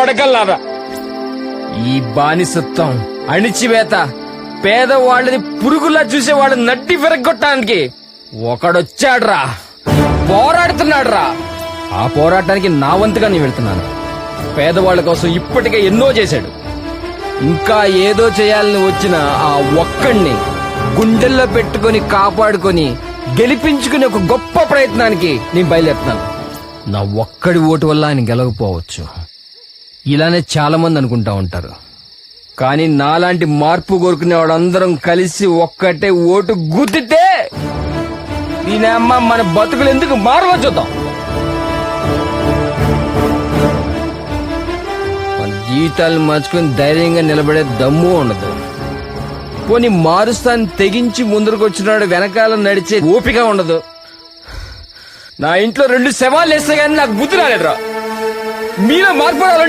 కొడకల్లారా, ఈ బానిసత్వం, అణిచివేత, పేదవాళ్ళని పురుగులా చూసేవాళ్ళని నడ్డి విరగొట్టడానికి ఒకడొచ్చాడ్రా, పోరాడుతున్నాడ్రా. ఆ పోరాటానికి నా వంతుగా నేను వెళ్తున్నాను. పేదవాళ్ల కోసం ఇప్పటికే ఎన్నో చేశాడు. ఇంకా ఏదో చేయాలని వచ్చిన ఆ ఒక్కడిని గుండెల్లో పెట్టుకుని కాపాడుకొని గెలిపించుకునే ఒక గొప్ప ప్రయత్నానికి నేను బయలుదేరుతున్నాను. నా ఒక్కడి ఓటు వల్ల ఆయన గెలవకపోవచ్చు, ఇలానే చాలా మంది అనుకుంటా ఉంటారు. కానీ నాలాంటి మార్పు కోరుకునే వాళ్ళందరం కలిసి ఒక్కటే ఓటు గుద్దితే దీని అమ్మ మన బతుకులు ఎందుకు మారవో చూద్దాం. మన జీవితాలు మార్చుకుని ధైర్యంగా నిలబడే దమ్ము ఉండదు. పోనీ మారుస్తాను తెగించి ముందరకు వచ్చినాడు వెనకాల నడిచే ఓపిక ఉండదు. నా ఇంట్లో 2 శవాలు వేస్తే గానీ నాకు బుద్ధి రాలేదురా. మీలో మార్పు రావాలంటే